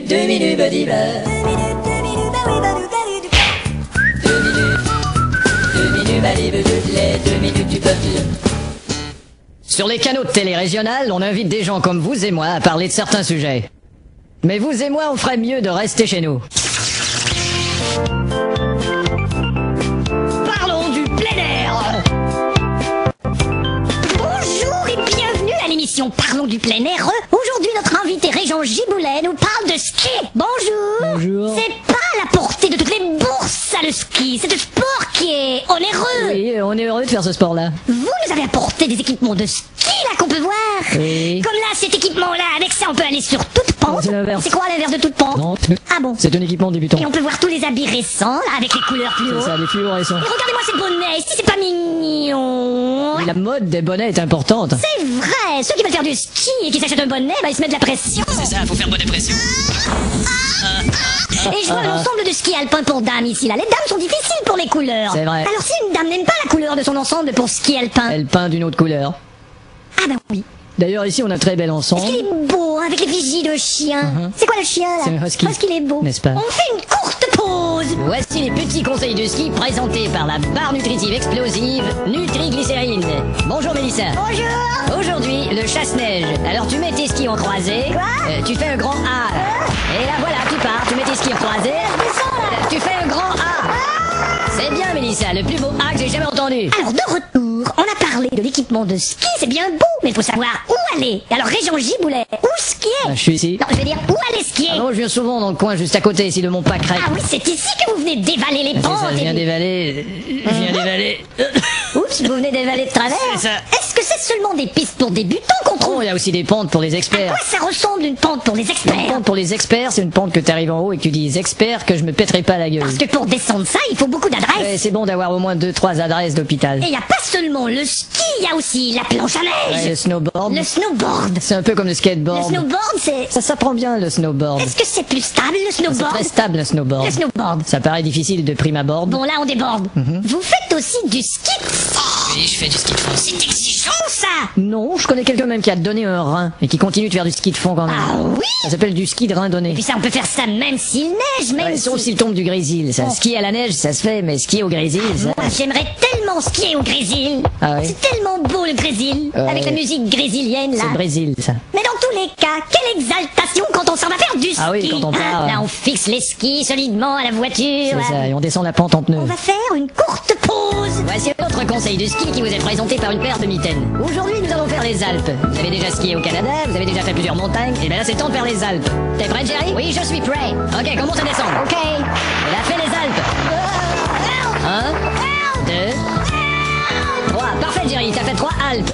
minutes, body bar. 2 minutes, body bar, les 2 minutes du peuple. Sur les canaux de télé régionales, on invite des gens comme vous et moi à parler de certains sujets. Mais vous et moi, on ferait mieux de rester chez nous. Parlons du plein air. Bonjour et bienvenue à l'émission Parlons du plein air. Aujourd'hui, notre invité Régent Giboulet nous parle de ski. Bonjour. Bonjour. C'est pas à la portée de toutes les bourses, ça, le ski. C'est un sport qui est onéreux. Oui, on est heureux de faire ce sport-là. Vous nous avez apporté des équipements de ski, là, qu'on peut voir. Oui. Comme là, cet équipement-là, avec ça, on peut aller sur toute pente. C'est l'inverse. C'est quoi l'inverse de toute pente? Non, Ah bon? c'est un équipement débutant. Et on peut voir tous les habits récents, là, avec les couleurs C'est fluo. ça, les fluorescents. Et regardez-moi ces bonnets, si c'est pas mignon. Oui, la mode des bonnets est importante. C'est vrai, ceux qui veulent faire du ski et qui s'achètent un bonnet, bah ils se mettent de la pression. C'est ça, faut faire bonne pression. Et je vois l'ensemble de ski alpin pour dames ici, là. Les dames sont difficiles pour les couleurs. C'est vrai. Alors si une dame n'aime pas la couleur de son ensemble pour ski alpin. Elle peint d'une autre couleur. Ah ben oui. D'ailleurs, ici, on a un très bel ensemble. Est-ce qu'il est beau, avec les vigies de chien. C'est quoi le chien, là? C'est un husky. Parce qu'il est beau. N'est-ce pas? On fait une courte pause. Voici les petits conseils de ski présentés par la barre nutritive explosive Nutri-Glycérine. Bonjour Mélissa. Bonjour. Aujourd'hui, le chasse-neige. Alors tu mets tes skis en croisée. Quoi Tu fais un grand A. Et là voilà, tu pars, tu mets tes skis en croisée. Tu fais un grand A. C'est bien Mélissa, le plus beau A que j'ai jamais entendu. Alors de retour, on a parlé de l'équipement de ski, c'est bien beau, mais il faut savoir où aller. Alors Régent Giboulet, où skier? Je suis ici. Non, je veux dire, où aller skier? Ah non, je viens souvent dans le coin juste à côté, ici de mon pas crête. Ah oui, c'est ici que vous venez dévaler les C'est pentes. ça, je viens et- dévaler. Je viens dévaler. Oups, vous venez dévaler de travers. C'est ça. Est-ce que c'est seulement des pistes pour débutants qu'on trouve? Oh, il y a aussi des pentes pour les À experts. quoi ça ressemble une pente pour les Une experts? pente pour les experts, c'est une pente que t'arrives en haut et que tu dis experts que je me pèterai pas la gueule. Parce que pour descendre ça, il faut beaucoup Ouais, d'adresses. c'est bon d'avoir au moins 2-3 adresses d'hôpital. Et il n'y a pas seulement le ski, il y a aussi la planche à Ouais, le neige. snowboard. Le snowboard. C'est un peu comme le Le skateboard. snowboard, c'est... Ça s'apprend bien le snowboard. Est-ce que c'est plus stable, le C'est snowboard? très stable le snowboard. Le snowboard. Ça paraît difficile de prime abord. Bon, là, on déborde. Vous faites aussi du ski de fond. Oui, je fais du ski de fond. C'est exigeant, ça. Non, je connais quelqu'un même qui a donné un rein et qui continue de faire du ski de fond quand même. Ah oui. Ça s'appelle du ski de rein donné. Et puis ça, on peut faire ça même s'il neige, même Ouais, si... sauf s'il tombe du grésil. Ça, Oh. skier à la neige, ça se fait, mais skier au grésil, ça... Moi, j'aimerais tellement skier au Brésil. Ah oui. C'est tellement beau, le Brésil. Avec la musique brésilienne, là. C'est le Brésil, ça. Mais dans tous les cas, quelle exaltation quand on s'en va faire du ski. Ah oui, quand on part, Là, on fixe les skis solidement à la voiture. C'est là. ça, et on descend la pente en pneu. On va faire une courte pause. Voici un autre conseil de ski qui vous est présenté par une paire de mitaines. Aujourd'hui, nous allons faire les Alpes. Vous avez déjà skié au Canada, vous avez déjà fait plusieurs montagnes, et bien là, c'est temps de faire les Alpes. T'es prêt, Jerry? Oui, je suis prêt. Ok, commence à descendre. Ok. Et là, fais les Alpes. 1, 2, 3. Parfait, Jerry, t'as fait 3 Alpes.